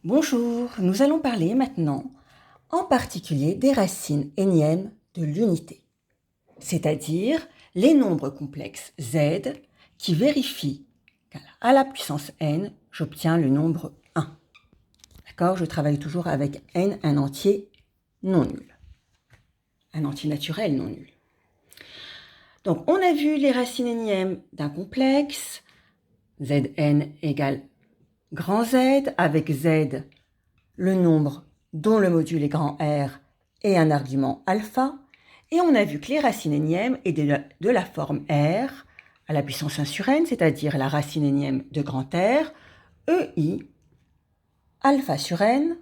Bonjour, nous allons parler maintenant en particulier des racines énièmes de l'unité, c'est-à-dire les nombres complexes z qui vérifient qu'à la puissance n, j'obtiens le nombre 1. D'accord? Je travaille toujours avec n, un entier non nul, un entier naturel non nul. Donc on a vu les racines énièmes d'un complexe, Zn égale grand Z, avec Z le nombre dont le module est grand R et un argument alpha, et on a vu que les racines énièmes étaient de la forme R à la puissance 1 sur n, c'est-à-dire la racine énième de grand R, EI alpha sur n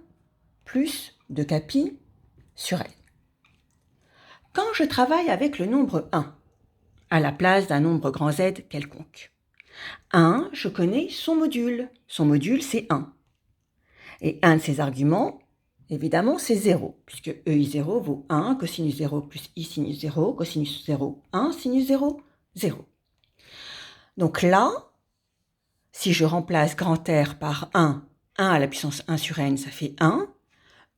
plus 2 capi sur n. Quand je travaille avec le nombre 1, à la place d'un nombre grand Z quelconque, 1, je connais son module. Son module, c'est 1. Et un de ses arguments, évidemment, c'est 0, puisque EI0 vaut 1, cosinus 0 plus I sinus 0, cosinus 0, 1, sinus 0, 0. Donc là, si je remplace grand R par 1 à la puissance 1 sur n, ça fait 1.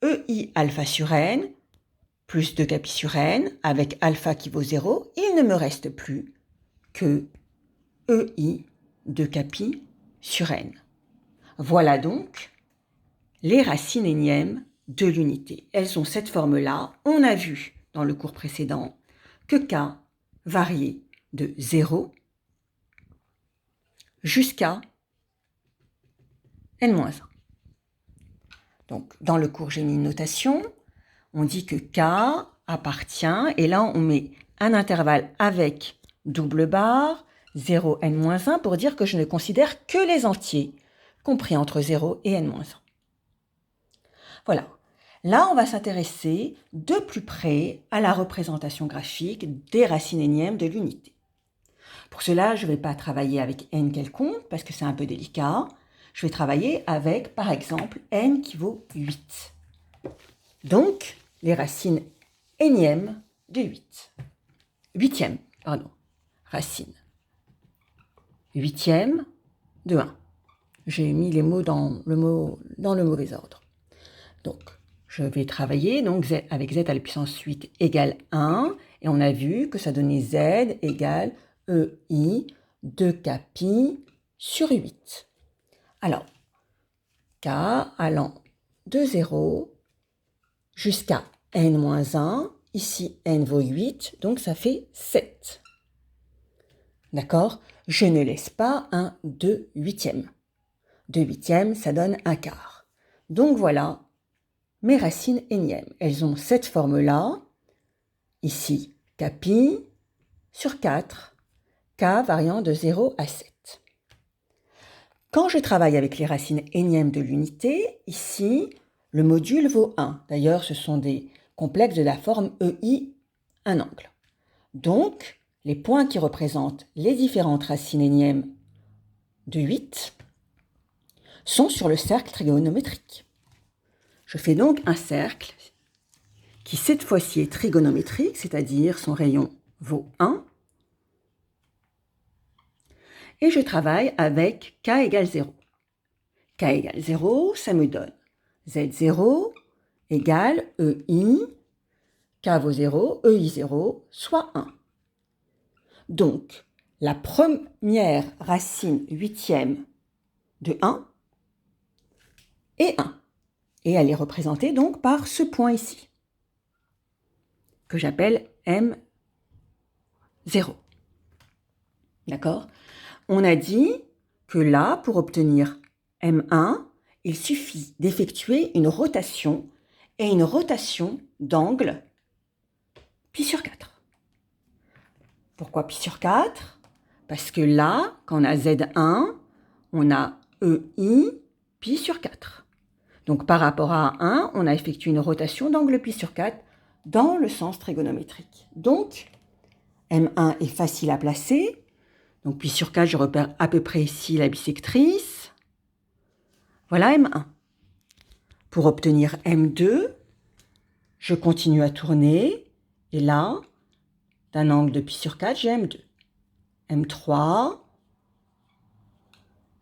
EI alpha sur n, plus 2 capi sur n, avec alpha qui vaut 0, il ne me reste plus que EI 2 capi sur n. Voilà donc les racines énièmes de l'unité. Elles ont cette forme-là. On a vu dans le cours précédent que k variait de 0 jusqu'à n-1. Donc, dans le cours, j'ai mis une notation. On dit que k appartient, et là, on met un intervalle avec double barre, 0, n-1, pour dire que je ne considère que les entiers, compris entre 0 et n-1. Voilà. Là, on va s'intéresser de plus près à la représentation graphique des racines énièmes de l'unité. Pour cela, je ne vais pas travailler avec n quelconque, parce que c'est un peu délicat. Je vais travailler avec, par exemple, n qui vaut 8. Donc, les racines énièmes de 8. Huitième, pardon, racine. Huitième de 1. J'ai mis les mots dans le mauvais ordre. Donc, je vais travailler donc z avec z à la puissance 8 égale 1. Et on a vu que ça donnait z égale EI 2 capi sur 8. Alors, k allant de 0 jusqu'à n-1. Ici, n vaut 8, donc ça fait 7. D'accord? Je ne laisse pas un 2 huitièmes. 2 huitièmes, ça donne un quart. Donc voilà mes racines énièmes. Elles ont cette forme-là. Ici, capi sur 4, k variant de 0 à 7. Quand je travaille avec les racines énièmes de l'unité, ici, le module vaut 1. D'ailleurs, ce sont des complexes de la forme EI, un angle. Donc, les points qui représentent les différentes racines énièmes de 8 sont sur le cercle trigonométrique. Je fais donc un cercle qui cette fois-ci est trigonométrique, c'est-à-dire son rayon vaut 1. Et je travaille avec k égale 0. K égale 0, ça me donne z0 égale EI, k vaut 0, EI0, soit 1. Donc, la première racine huitième de 1 est 1. Et elle est représentée donc par ce point ici, que j'appelle M0. D'accord? On a dit que là, pour obtenir M1, il suffit d'effectuer une rotation, et une rotation d'angle pi sur 4. Pourquoi pi sur 4? Parce que là, quand on a Z1, on a EI pi sur 4. Donc par rapport à 1, on a effectué une rotation d'angle pi sur 4 dans le sens trigonométrique. Donc, M1 est facile à placer. Donc pi sur 4, je repère à peu près ici la bissectrice. Voilà M1. Pour obtenir M2, je continue à tourner. Et là, d'un angle de pi sur 4, j'ai M2. M3,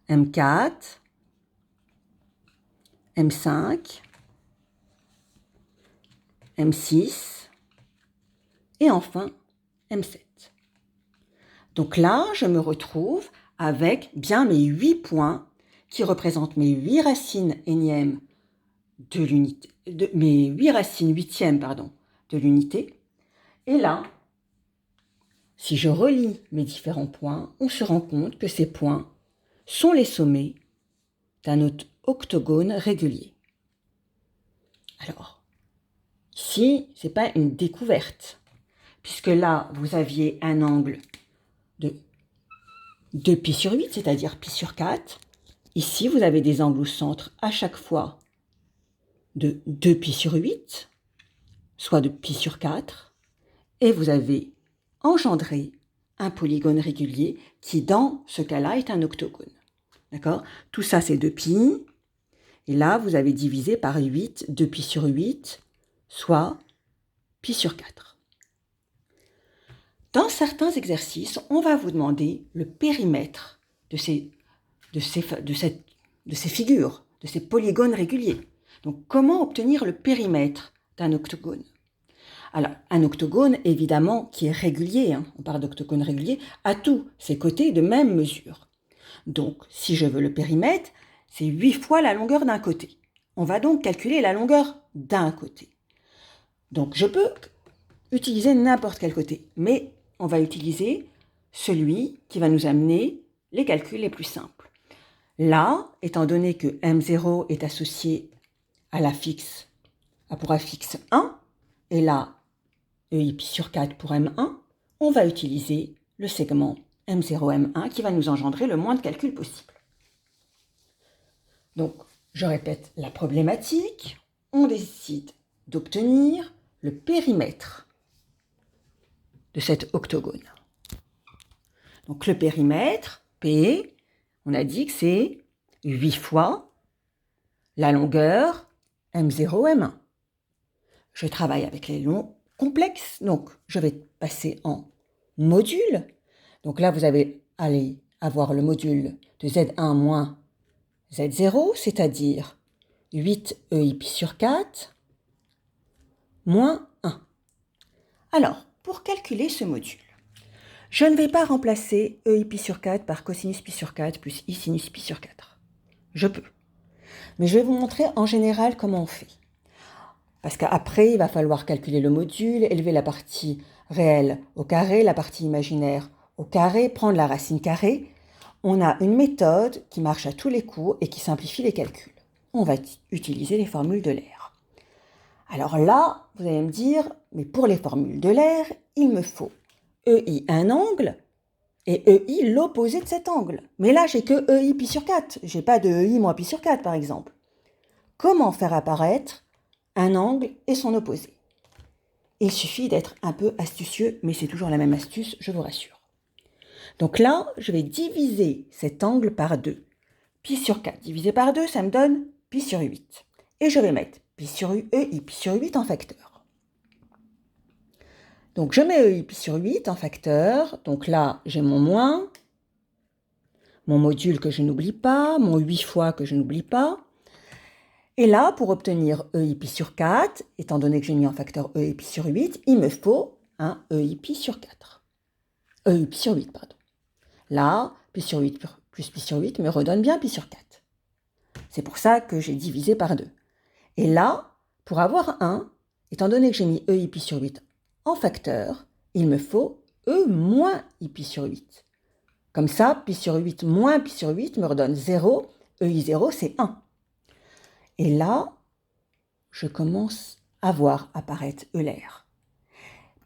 M4, M5, M6 et enfin M7. Donc là, je me retrouve avec bien mes 8 points qui représentent mes 8 racines énièmes de l'unité, mes 8 racines huitièmes, de l'unité. Et là, si je relie mes différents points, on se rend compte que ces points sont les sommets d'un octogone régulier. Alors, ici, ce n'est pas une découverte, puisque là, vous aviez un angle de 2π/8, c'est-à-dire π/4. Ici, vous avez des angles au centre à chaque fois de 2π/8, soit de π/4, et vous avez engendré un polygone régulier qui, dans ce cas-là, est un octogone. D'accord? Tout ça, c'est 2π. Et là, vous avez divisé par 8, 2π/8, soit π/4. Dans certains exercices, on va vous demander le périmètre de ces figures, de ces polygones réguliers. Donc, comment obtenir le périmètre d'un octogone? Alors, un octogone, évidemment, qui est régulier, on parle d'octogone régulier, a tous ses côtés de même mesure. Donc, si je veux le périmètre, c'est 8 fois la longueur d'un côté. On va donc calculer la longueur d'un côté. Donc, je peux utiliser n'importe quel côté, mais on va utiliser celui qui va nous amener les calculs les plus simples. Là, étant donné que M0 est associé à pour affixe 1, et là, EIπ/4 pour M1, on va utiliser le segment M0-M1 qui va nous engendrer le moins de calculs possible. Donc, je répète la problématique. On décide d'obtenir le périmètre de cet octogone. Donc, le périmètre, P, on a dit que c'est 8 fois la longueur M0-M1. Je travaille avec les longs complexes, donc je vais passer en module. Donc là, vous allez avoir le module de Z1 moins Z0, c'est-à-dire 8 EIπ/4 moins 1. Alors, pour calculer ce module, je ne vais pas remplacer EIπ/4 par cosinus π/4 plus I sinus π/4. Je peux. Mais je vais vous montrer en général comment on fait. Parce qu'après, il va falloir calculer le module, élever la partie réelle au carré, la partie imaginaire au carré, prendre la racine carrée. On a une méthode qui marche à tous les coups et qui simplifie les calculs. On va utiliser les formules d'Euler. Alors là, vous allez me dire, mais pour les formules d'Euler, il me faut EI un angle et EI l'opposé de cet angle. Mais là, j'ai que EIπ/4. J'ai pas de EI moins π/4, par exemple. Comment faire apparaître un angle et son opposé? Il suffit d'être un peu astucieux, mais c'est toujours la même astuce, je vous rassure. Donc là, je vais diviser cet angle par 2. π/4 divisé par 2, ça me donne π/8. Et je vais mettre EIπ/8 en facteur. Donc je mets EIπ/8 en facteur. Donc là, j'ai mon moins, mon module que je n'oublie pas, mon 8 fois que je n'oublie pas. Et là, pour obtenir EIπ/4, étant donné que j'ai mis en facteur EIπ/8, il me faut un EIπ/4. EIπ/8, pardon. Là, π/8 plus π/8 me redonne bien π/4. C'est pour ça que j'ai divisé par 2. Et là, pour avoir 1, étant donné que j'ai mis EIπ/8 en facteur, il me faut E moins Ip/8. Comme ça, π/8 moins π/8 me redonne 0. EI0, c'est 1. Et là, je commence à voir apparaître Euler.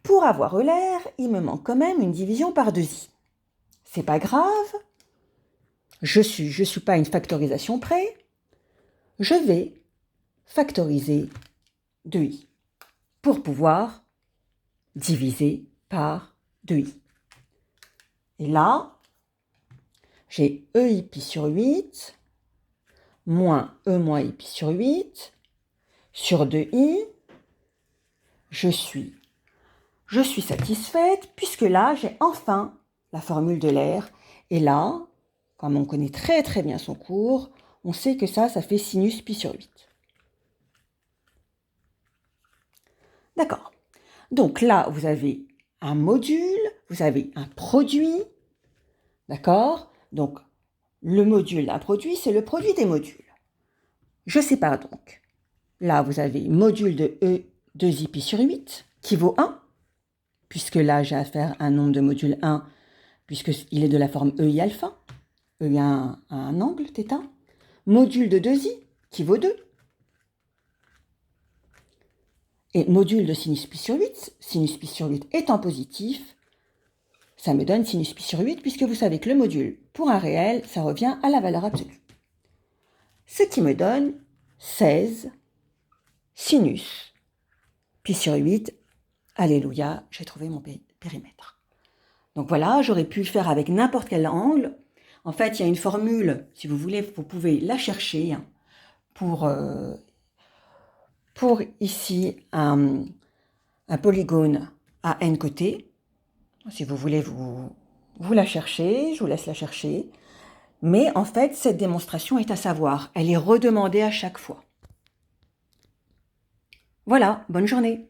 Pour avoir Euler, il me manque quand même une division par 2i. C'est pas grave. Je suis pas à une factorisation près. Je vais factoriser 2i pour pouvoir diviser par 2i. Et là, j'ai EIπ/8 moins E moins Ip/8 sur 2i. Je suis satisfaite puisque là, j'ai enfin la formule d'Euler. Et là, comme on connaît très très bien son cours, on sait que ça fait sinus π/8. D'accord. Donc là, vous avez un module, vous avez un produit, d'accord? Donc, le module, un produit, c'est le produit des modules. Je sépare donc. Là, vous avez module de E 2i sur 8 qui vaut 1, puisque là, j'ai à faire un nombre de modules 1, puisqu'il est de la forme EI alpha. EI a un angle, θ. Module de 2i qui vaut 2. Et module de sinus pi sur 8 étant positif, ça me donne sinus pi sur 8, puisque vous savez que le module, pour un réel, ça revient à la valeur absolue. Ce qui me donne 16 sinus pi sur 8. Alléluia, j'ai trouvé mon périmètre. Donc voilà, j'aurais pu le faire avec n'importe quel angle. En fait, il y a une formule, si vous voulez, vous pouvez la chercher pour ici un polygone à n côtés. Si vous voulez, vous la cherchez, je vous laisse la chercher. Mais en fait, cette démonstration est à savoir, elle est redemandée à chaque fois. Voilà, bonne journée.